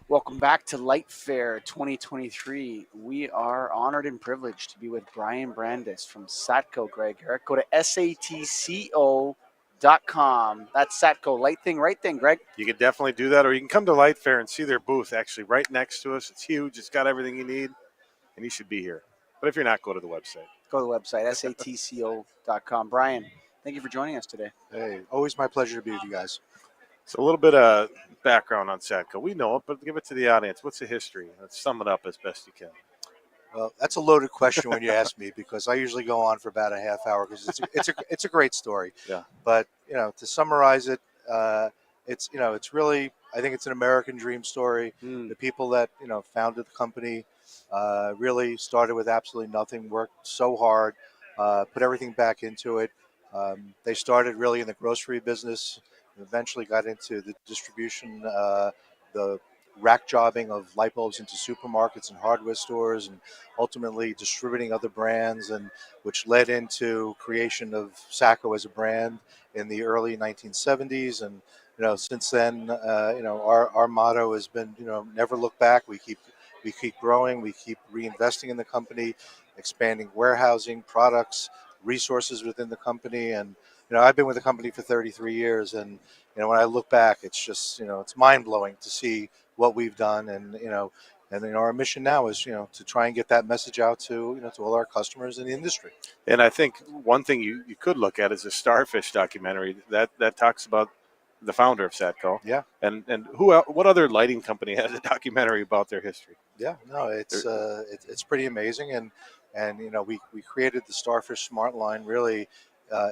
Welcome back to Lightfair 2023. We are honored and privileged to be with Brian Brandis from Satco, Greg. Eric, go to satco.com. That's Satco. Light thing, right thing, Greg. You can definitely do that, or you can come to Lightfair and see their booth actually right next to us. It's huge. It's got everything you need, and you should be here. But if you're not, go to the website. Go to the website, satco.com. Brian, thank you for joining us today. Hey, always my pleasure to be with you guys. So a little bit of background on Satco. We know it, but give it to the audience. What's the history? Let's sum it up as best you can. Well, that's a loaded question when you ask me, because I usually go on for about a half hour because it's a great story. Yeah. But to summarize it, it's really, I think it's an American dream story. The people that founded the company really started with absolutely nothing, worked so hard, put everything back into it. They started really in the grocery business, eventually got into the distribution, the rack jobbing of light bulbs into supermarkets and hardware stores, and ultimately distributing other brands, and which led into creation of Satco as a brand in the early 1970s. And since then, our motto has been never look back. We keep growing, we keep reinvesting in the company, expanding warehousing, products, resources within the company. And I've been with the company for 33 years, and when I look back, it's just it's mind-blowing to see what we've done. And our mission now is to try and get that message out to to all our customers in the industry. And I think one thing you could look at is a Starfish documentary that talks about the founder of Satco. Yeah. And what other lighting company has a documentary about their history? Yeah, no, it's pretty amazing. And we created the Starfish Smart Line really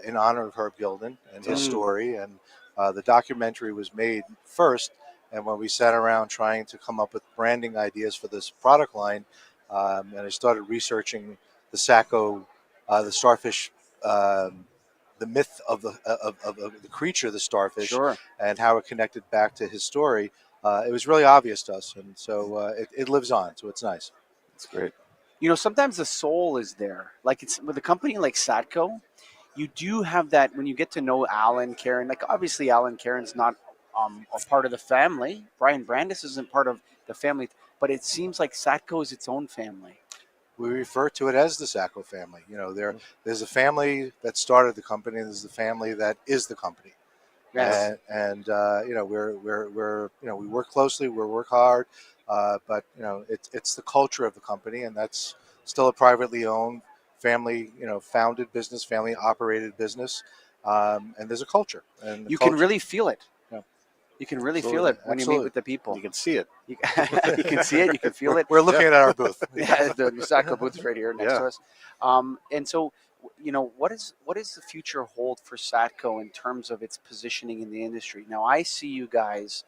in honor of Herb Gilden and his story. And the documentary was made first, and when we sat around trying to come up with branding ideas for this product line, and I started researching the Satco, the Starfish, the myth of the creature, the starfish, Sure. and how it connected back to his story. It was really obvious to us, and so it lives on. So it's nice. It's great. Sometimes the soul is there. Like it's with a company like Satco, you do have that when you get to know Alan, Karen. Like obviously, Alan, Karen's not a part of the family. Brian Brandis isn't part of the family, but it seems like Satco is its own family. We refer to it as the Satco family. There's a family that started the company, and there's the family that is the company. Yes. And we work closely, we work hard, but it's the culture of the company, and that's still a privately owned, family founded business, family operated business, and there's a culture, and You can really feel it. Yeah. You can really Absolutely. feel it when you meet Absolutely. with the people. You can see it. You can see it. You can feel it. We're looking at our booth. Yeah, the Satco booth is right here next Yeah. to us. And so, what is the future hold for Satco in terms of its positioning in the industry? Now, I see you guys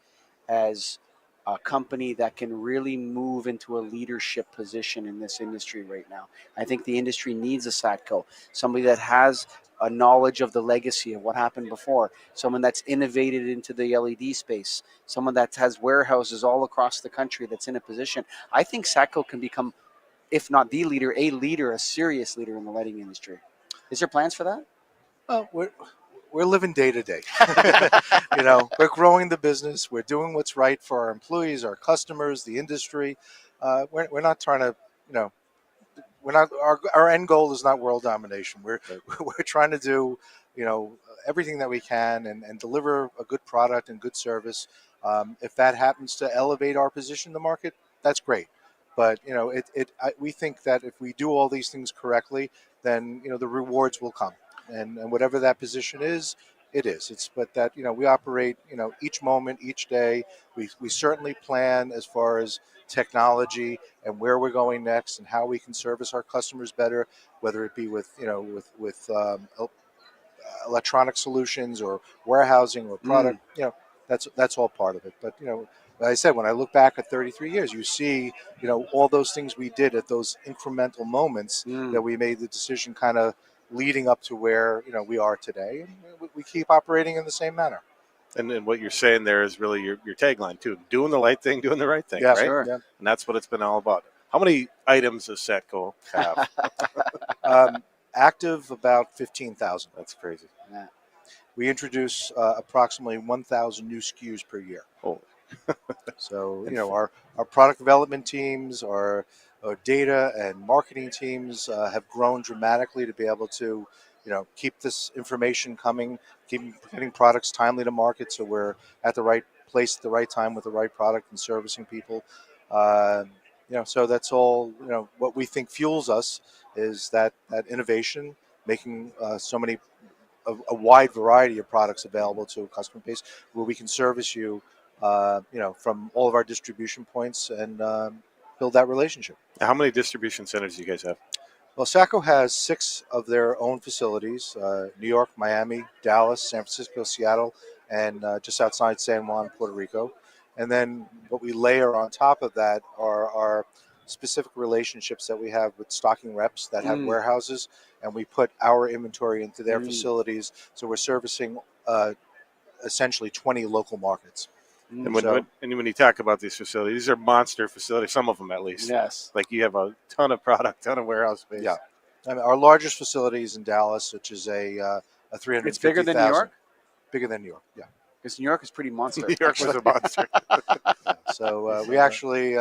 as a company that can really move into a leadership position in this industry right now. I think the industry needs a Satco, somebody that has a knowledge of the legacy of what happened before, someone that's innovated into the LED space, someone that has warehouses all across the country that's in a position. I think Satco can become, if not the leader, a serious leader in the lighting industry. Is there plans for that? Well, we're living day to day. We're growing the business. We're doing what's right for our employees, our customers, the industry. We're not trying to, we're not. Our end goal is not world domination. We're trying to do, everything that we can, and deliver a good product and good service. If that happens to elevate our position in the market, that's great. But we think that if we do all these things correctly, then the rewards will come. And whatever that position is, it is. But that we operate each moment, each day. We certainly plan as far as technology and where we're going next and how we can service our customers better, whether it be with electronic solutions or warehousing or product. That's all part of it. But like I said, when I look back at 33 years, you see all those things we did at those incremental moments that we made the decision kind of leading up to where we are today, and we keep operating in the same manner. And then what you're saying there is really your tagline too: doing the right thing, doing the right thing. Yeah, right? Sure. Yeah. And that's what it's been all about. How many items does Satco have? Active about 15,000. That's crazy. Yeah. We introduce approximately 1,000 new SKUs per year. Oh, So And our product development teams, our data and marketing teams have grown dramatically to be able to keep this information coming, keep getting products timely to market, so we're at the right place at the right time with the right product and servicing people. Uh, so that's all. What we think fuels us is that innovation, making so many a wide variety of products available to a customer base where we can service you, from all of our distribution points and build that relationship. how many distribution centers do you guys have? Well, Sacco has 6 of their own facilities: New York, Miami, Dallas, San Francisco, Seattle, and just outside San Juan, Puerto Rico. And then what we layer on top of that are our specific relationships that we have with stocking reps that have Mm, warehouses, and we put our inventory into their mm, facilities. So we're servicing essentially 20 local markets. And mm. So when you talk about these facilities, these are monster facilities. Some of them, at least. Yes. Like you have a ton of product, ton of warehouse yeah, space. I mean, our largest facility is in Dallas, which is a It's bigger than New 350,000, York bigger than New York. Yeah. because New York is pretty New monster, York was actually. a monster. Yeah. So we So, actually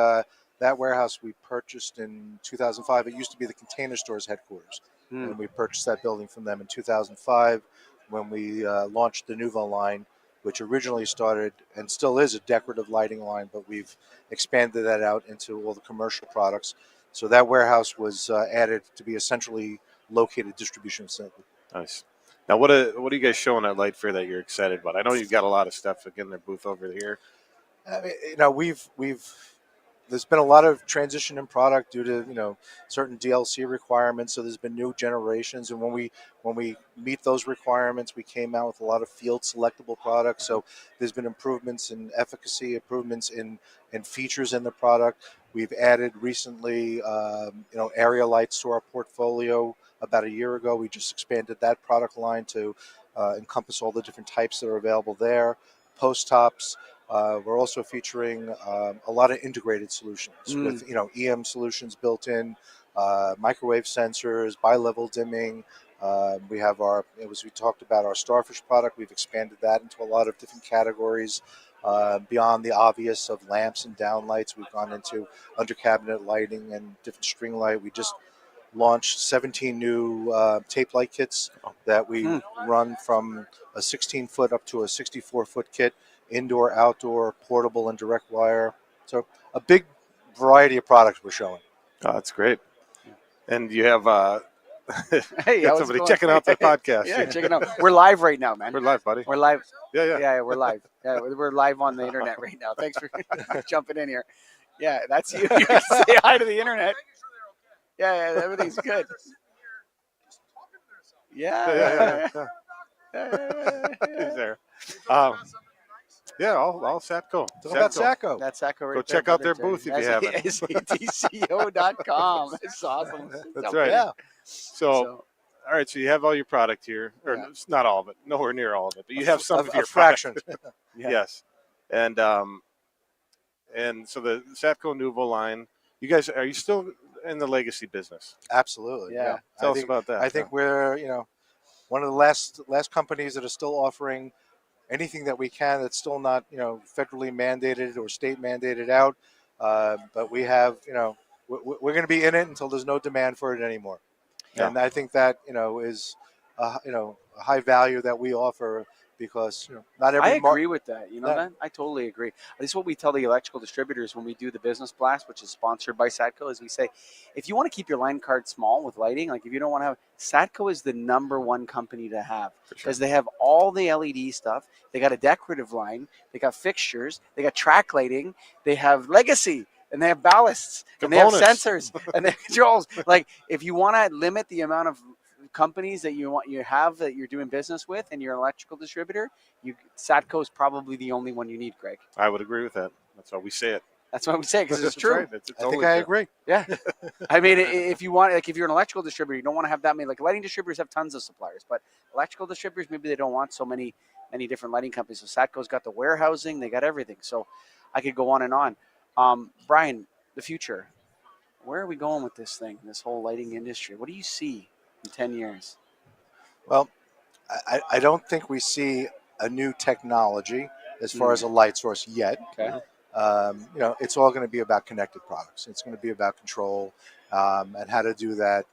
that warehouse we purchased in 2005. It used to be the Container Store's headquarters, mm, and we purchased that building from them in 2005 when we launched the Nouveau line, which originally started and still is a decorative lighting line, but we've expanded that out into all the commercial products. So that warehouse was added to be a centrally located distribution facility. Nice. Now, what are you guys showing at Light Fair that you're excited about? I know you've got a lot of stuff in their booth over here. I mean, we've there's been a lot of transition in product due to certain DLC requirements. So there's been new generations, and when we meet those requirements, we came out with a lot of field selectable products. So there's been improvements in efficacy, improvements in features in the product. We've added recently, area lights to our portfolio. About a year ago, we just expanded that product line to encompass all the different types that are available there. Post tops. We're also featuring a lot of integrated solutions mm, with EM solutions built in, microwave sensors, bi-level dimming. We have as we talked about, our Starfish product. We've expanded that into a lot of different categories. Beyond the obvious of lamps and downlights, we've gone into under cabinet lighting and different string light. We just launched 17 new tape light kits that we mm. run from a 16-foot up to a 64-foot kit, indoor, outdoor, portable, and direct wire. So a big variety of products we're showing. Oh, that's great. And you have Hey, got how's it somebody going? checking out the podcast. Yeah, check it out. We're live right now, man. We're live, buddy. We're live. Yeah, yeah. Yeah, we're live. Yeah, we're live on the internet right now. Thanks for jumping in here. Yeah, that's you. You can say hi to the internet. Yeah, yeah, everything's good. Yeah, yeah, yeah, Yeah, yeah. yeah, He's yeah. there. Um, yeah, all Satco. Talk about Satco. Sacco. That's Sacco right Go there, check out brother. their booth if you haven't. SATCO.com. That's awesome. That's Jump right. in. Yeah. So, So, all right, so you have all your product here, or yeah, it's not all of it, nowhere near all of it, but you have some of A your product. fraction. yeah. Yes, and so the Satco Nouveau line. You guys, are you still in the legacy business? Absolutely. Yeah. Yeah. Tell us about that. I think we're one of the last companies that are still offering anything that we can that's still not federally mandated or state mandated out. But we have we're going to be in it until there's no demand for it anymore. Yeah. And I think that is a high value that we offer because not I every agree with that. You know not, that? I totally agree. This is what we tell the electrical distributors when we do the business blast, which is sponsored by Satco, is we say, if you want to keep your line card small with lighting, like if you don't want to have, Satco is the number one company to have For sure. because they have all the LED stuff. They got a decorative line. They got fixtures. They got track lighting. They have legacy. And they have ballasts, and they have Components. sensors, and they have controls. Like, if you want to limit the amount of companies that you have that you're doing business with, and you're an electrical distributor, Satco is probably the only one you need, Greg. I would agree with that. That's why we say it. That's what we say because it's That's true. right. It's I think totally I true. agree. Yeah, I mean, if you want, like, if you're an electrical distributor, you don't want to have that many. Like lighting distributors have tons of suppliers, but electrical distributors maybe they don't want so many different lighting companies. So Satco's got the warehousing, they got everything. So I could go on and on. Brian, the future. Where are we going with this thing? This whole lighting industry. What do you see in 10 years? Well, I don't think we see a new technology. as far as a light source yet. Okay. It's all going to be about connected products. It's going to be about control and how to do that,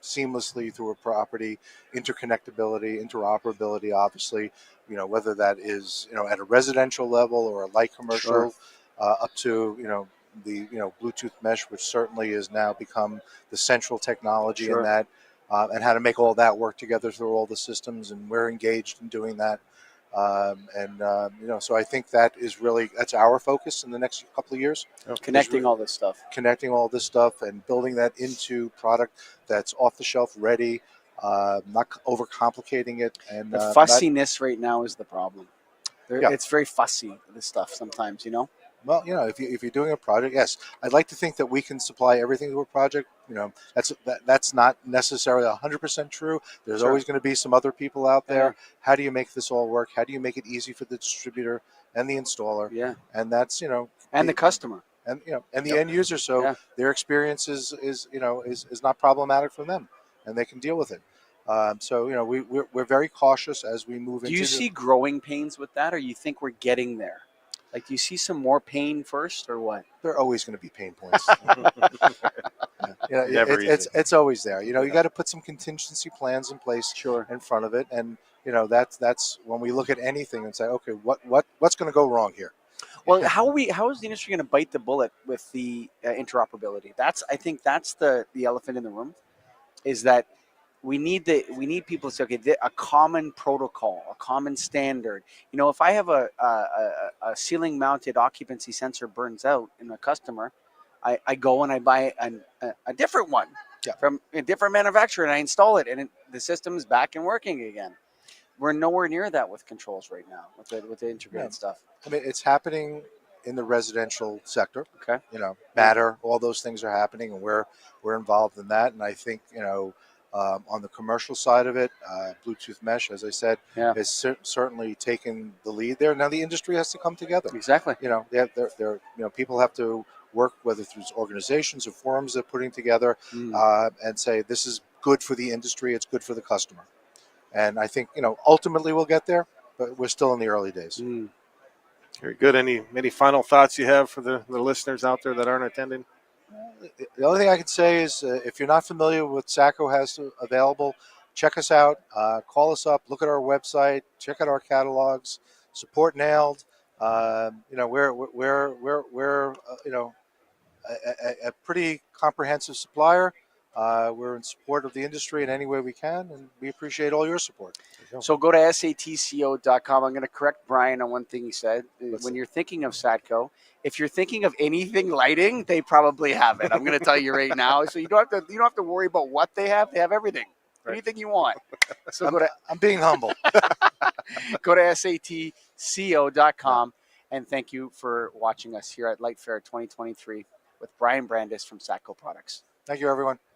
seamlessly through a property, interconnectability, interoperability. Obviously, whether that is at a residential level or a light Sure. commercial, up to the Bluetooth mesh, which certainly has now become the central technology in Sure. that, and how to make all that work together through all the systems. And we're engaged in doing that. So I think that's our focus in the next couple of years. Connecting all this stuff. Connecting all this stuff and building that into product that's off the shelf ready, not overcomplicating it. And The fussiness right now is the problem. Yeah. It's very fussy, this stuff sometimes, Well, if you're doing a project, yes, I'd like to think that we can supply everything to a project. That's not necessarily 100% true. There's Sure. always going to be some other people out there. Yeah. How do you make this all work? How do you make it easy for the distributor and the installer? Yeah. And that's And the customer. and the Yep. end user. So Yeah. their experience is not problematic for them, and they can deal with it. We're very cautious as we move Do into. you see growing pains with that, or you think we're getting there? Like, do you see some more pain first, or what? There are always going to be pain points. Never It's always there. You got to put some contingency plans in place Sure. in front of it, and that's when we look at anything and say, okay, what's going to go wrong here? Well, how is the industry going to bite the bullet with the interoperability? I think that's the elephant in the room, is that we need people to say, okay, a common protocol, a common standard. If I have a ceiling mounted occupancy sensor burns out in a customer, I go and I buy a different one from a different manufacturer, and I install it, and the system is back and working again. We're nowhere near that with controls right now, with the integrated stuff. I mean, it's happening in the residential sector. Okay. Matter, all those things are happening, and we're involved in that. And I think on the commercial side of it, Bluetooth mesh, as I said, has certainly taken the lead there. Now the industry has to come together. Exactly. People have to work, whether through organizations or forums they're putting together, and say this is good for the industry, it's good for the customer. And I think ultimately we'll get there, but we're still in the early days. Very good. Any final thoughts you have for the listeners out there that aren't attending? The only thing I can say is if you're not familiar with what SACCO has available, check us out, call us up, look at our website, check out our catalogs, support Nailed. We're a pretty comprehensive supplier. We're in support of the industry in any way we can, and we appreciate all your support. So go to satco.com. I'm going to correct Brian on one thing he said. When you're thinking of Satco, if you're thinking of anything lighting, they probably have it. I'm going to tell you right now. So you don't have to worry about what they have. They have everything. Right. Anything you want. So I'm being humble. Go to satco.com, and thank you for watching us here at Lightfair 2023 with Brian Brandis from Satco Products. Thank you, everyone.